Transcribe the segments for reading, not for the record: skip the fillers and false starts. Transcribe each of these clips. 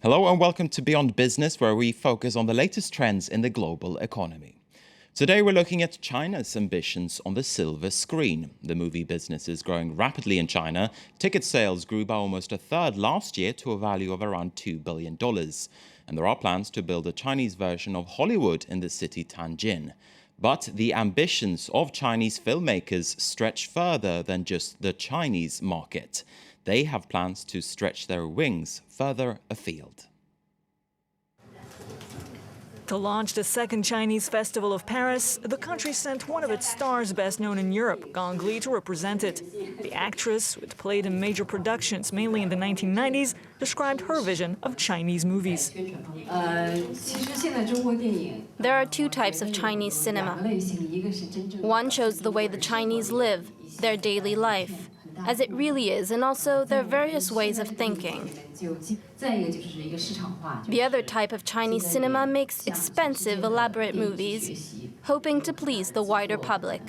Hello and welcome to Beyond Business, where we focus on the latest trends in the global economy. Today we're looking at China's ambitions on the silver screen. The movie business is growing rapidly in China. Ticket sales grew by almost a third last year to a value of around $2 billion. And there are plans to build a Chinese version of Hollywood in the city Tianjin. But the ambitions of Chinese filmmakers stretch further than just the Chinese market. They have plans to stretch their wings further afield. To launch the second Chinese Festival of Paris, the country sent one of its stars best known in Europe, Gong Li, to represent it. The actress, who had played in major productions mainly in the 1990s, described her vision of Chinese movies. There are two types of Chinese cinema. One shows the way the Chinese live, their daily life, as it really is, and also their various ways of thinking. The other type of Chinese cinema makes expensive, elaborate movies, hoping to please the wider public.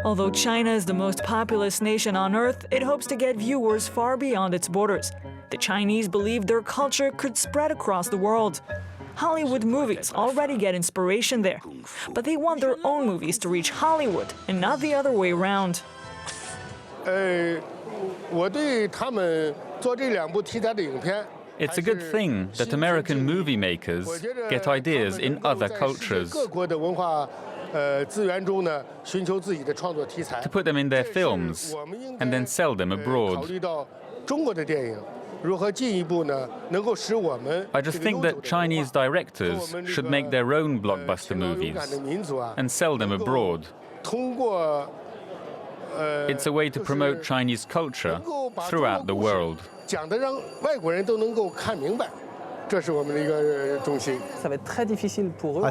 Although China is the most populous nation on Earth, it hopes to get viewers far beyond its borders. The Chinese believe their culture could spread across the world. Hollywood movies already get inspiration there, but they want their own movies to reach Hollywood and not the other way around. It's a good thing that American movie makers get ideas in other cultures to put them in their films and then sell them abroad. I just think that Chinese directors should make their own blockbuster movies and sell them abroad. It's a way to promote Chinese culture throughout the world. I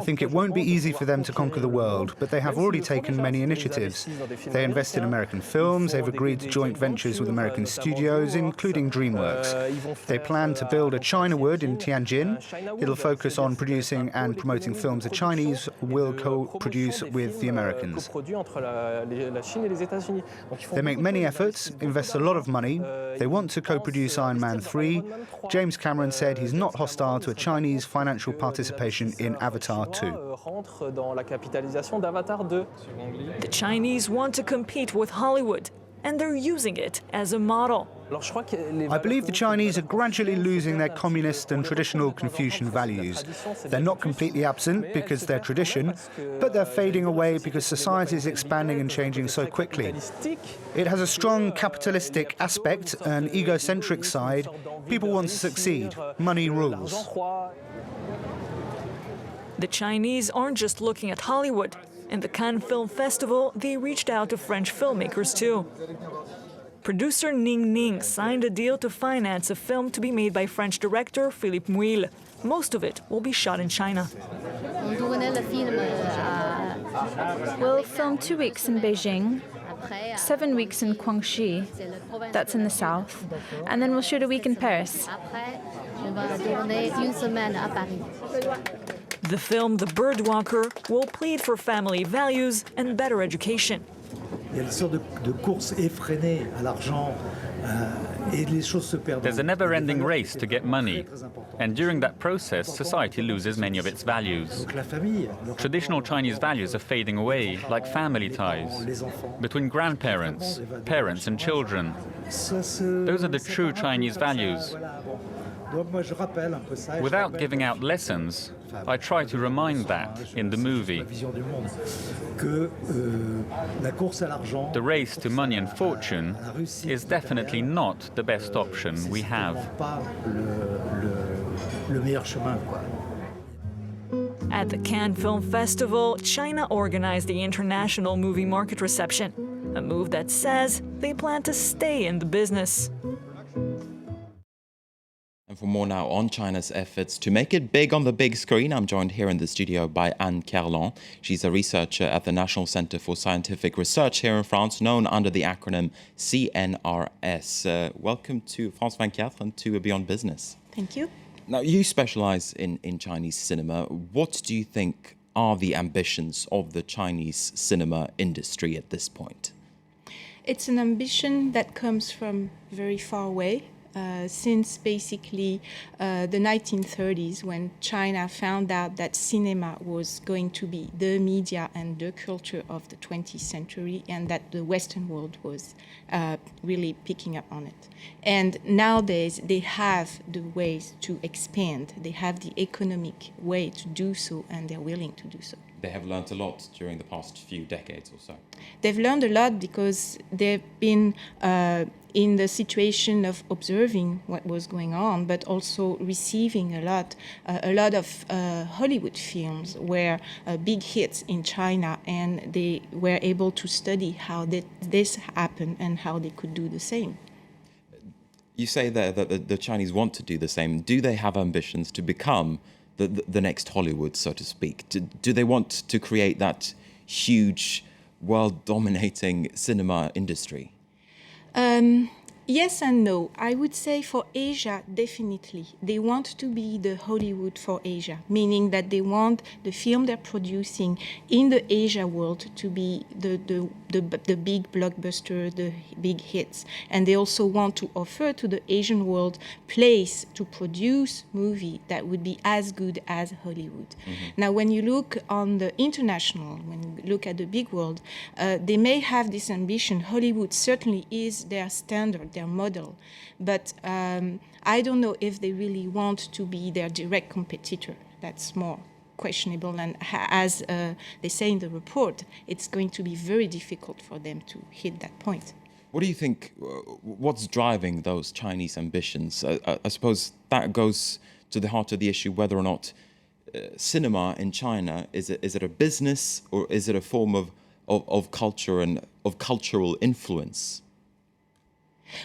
think it won't be easy for them to conquer the world, but they have already taken many initiatives. They invest in American films, they've agreed to joint ventures with American studios, including DreamWorks. They plan to build a Chinawood in Tianjin. It'll focus on producing and promoting films the Chinese will co-produce with the Americans. They make many efforts, invest a lot of money. They want to co-produce Iron Man 3. James Cameron said he's not hostile to a Chinese financial participation in Avatar 2. The Chinese want to compete with Hollywood, and they're using it as a model. I believe the Chinese are gradually losing their communist and traditional Confucian values. They're not completely absent because they're tradition, but they're fading away because society is expanding and changing so quickly. It has a strong capitalistic aspect, an egocentric side. People want to succeed. Money rules. The Chinese aren't just looking at Hollywood. In the Cannes Film Festival, they reached out to French filmmakers too. Producer Ning Ning signed a deal to finance a film to be made by French director Philippe Mouille. Most of it will be shot in China. We'll film 2 weeks in Beijing, 7 weeks in Guangxi, that's in the south, and then we'll shoot a week in Paris. The film The Birdwalker will plead for family values and better education. There's a never-ending race to get money, and during that process, society loses many of its values. Traditional Chinese values are fading away, like family ties, between grandparents, parents and children. Those are the true Chinese values. Without giving out lessons, I try to remind that in the movie. The race to money and fortune is definitely not the best option we have. At the Cannes Film Festival, China organized the International Movie Market Reception, a move that says they plan to stay in the business. And for more now on China's efforts to make it big on the big screen, I'm joined here in the studio by Anne Kerlan. She's a researcher at the National Center for Scientific Research here in France, known under the acronym CNRS. Welcome to France 24 and to Beyond Business. Thank you. Now, you specialize in Chinese cinema. What do you think are the ambitions of the Chinese cinema industry at this point? It's an ambition that comes from very far away. Since basically the 1930s, when China found out that cinema was going to be the media and the culture of the 20th century, and that the Western world was really picking up on it. And nowadays, they have the ways to expand. They have the economic way to do so, and they're willing to do so. They have learnt a lot during the past few decades or so. They've learned a lot because they've been in the situation of observing what was going on, but also receiving a lot of Hollywood films were big hits in China, and they were able to study how this happened and how they could do the same. You say there that the Chinese want to do the same. Do they have ambitions to become the next Hollywood, so to speak? Do they want to create that huge, world-dominating cinema industry? Yes and no. I would say for Asia, definitely. They want to be the Hollywood for Asia, meaning that they want the film they're producing in the Asia world to be the big blockbuster, the big hits. And they also want to offer to the Asian world place to produce movie that would be as good as Hollywood. Mm-hmm. Now, when you look on the international, when you look at the big world, they may have this ambition. Hollywood certainly is their standard, their model, but I don't know if they really want to be their direct competitor. That's more questionable, and as they say in the report, it's going to be very difficult for them to hit that point. What do you think, what's driving those Chinese ambitions? I suppose that goes to the heart of the issue, whether or not cinema in China, is it a business, or is it a form of culture and of cultural influence?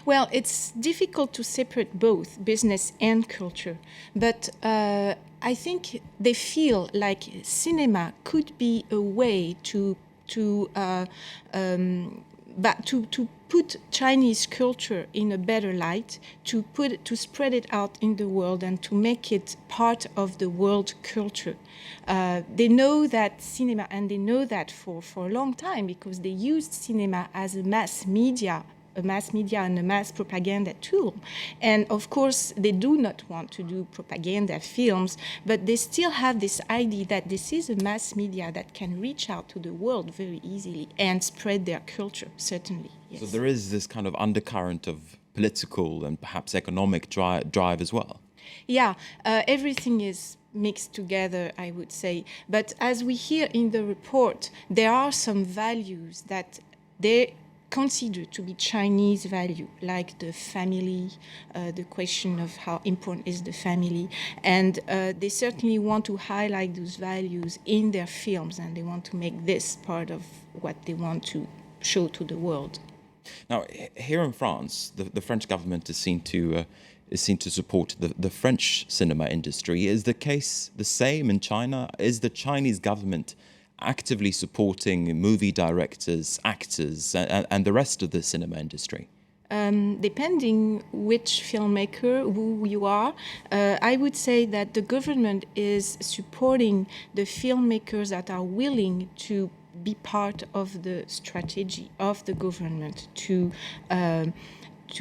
Well, it's difficult to separate both business and culture, but I think they feel like cinema could be a way to put Chinese culture in a better light, to spread it out in the world and to make it part of the world culture. They know that cinema, and they know that for a long time, because they used cinema as a mass media and a mass propaganda tool. And of course, they do not want to do propaganda films, but they still have this idea that this is a mass media that can reach out to the world very easily and spread their culture, certainly. Yes. So there is this kind of undercurrent of political and perhaps economic drive as well. Yeah, everything is mixed together, I would say. But as we hear in the report, there are some values that they consider to be Chinese value, like the family, the question of how important is the family. And they certainly want to highlight those values in their films, and they want to make this part of what they want to show to the world. Now, here in France, the French government is seen to support the French cinema industry. Is the case the same in China? Is the Chinese government actively supporting movie directors, actors, and the rest of the cinema industry? Depending which filmmaker, who you are, I would say that the government is supporting the filmmakers that are willing to be part of the strategy of the government to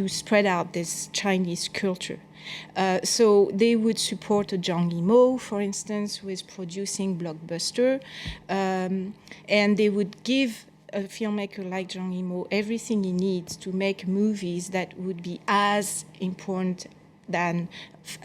spread out this Chinese culture. So they would support a Zhang Yimou, for instance, who is producing blockbuster, and they would give a filmmaker like Zhang Yimou everything he needs to make movies that would be as important than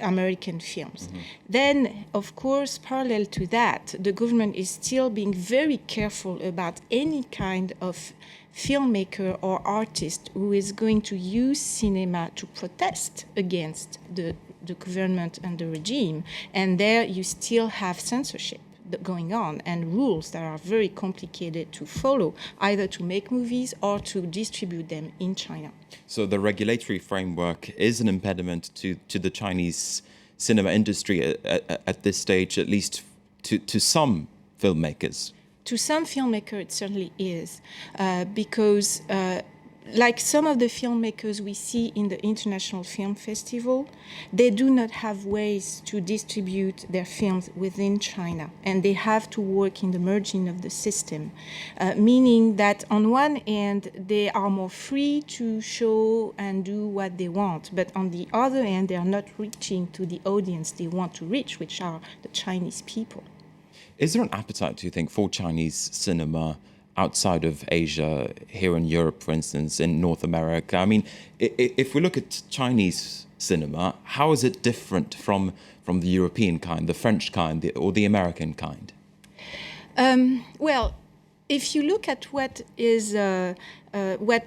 American films. Mm-hmm. Then, of course, parallel to that, the government is still being very careful about any kind of filmmaker or artist who is going to use cinema to protest against the government and the regime. And there you still have censorship going on and rules that are very complicated to follow, either to make movies or to distribute them in China. So the regulatory framework is an impediment to the Chinese cinema industry at this stage, at least to some filmmakers. To some filmmakers, it certainly is, because like some of the filmmakers we see in the International Film Festival, they do not have ways to distribute their films within China, and they have to work in the merging of the system, meaning that on one end, they are more free to show and do what they want, but on the other end, they are not reaching to the audience they want to reach, which are the Chinese people. Is there an appetite, do you think, for Chinese cinema outside of Asia, here in Europe, for instance, in North America? I mean, if we look at Chinese cinema, how is it different from the European kind, the French kind, or the American kind? Well, if you look at what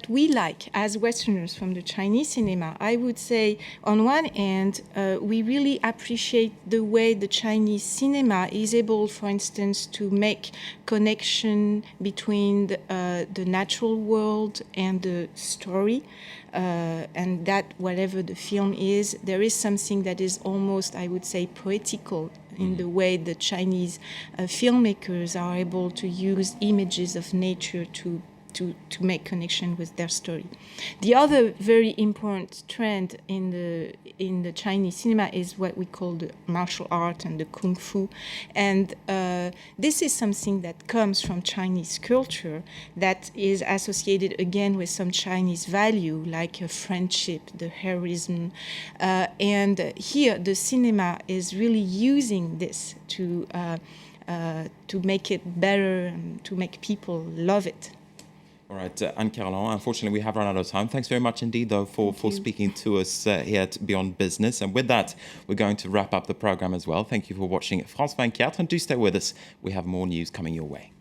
we like as Westerners from the Chinese cinema, I would say on one hand, we really appreciate the way the Chinese cinema is able, for instance, to make connection between the natural world and the story. And that whatever the film is, there is something that is almost, I would say, poetical in the way the Chinese filmmakers are able to use images of nature to make connection with their story. The other very important trend in the Chinese cinema is what we call the martial art and the kung fu, and this is something that comes from Chinese culture that is associated again with some Chinese value like friendship, the heroism, and here the cinema is really using this to make it better and to make people love it. All right, Anne-Caroline, unfortunately, we have run out of time. Thanks very much indeed, though, for speaking to us here at Beyond Business. And with that, we're going to wrap up the program as well. Thank you for watching France 24, and do stay with us. We have more news coming your way.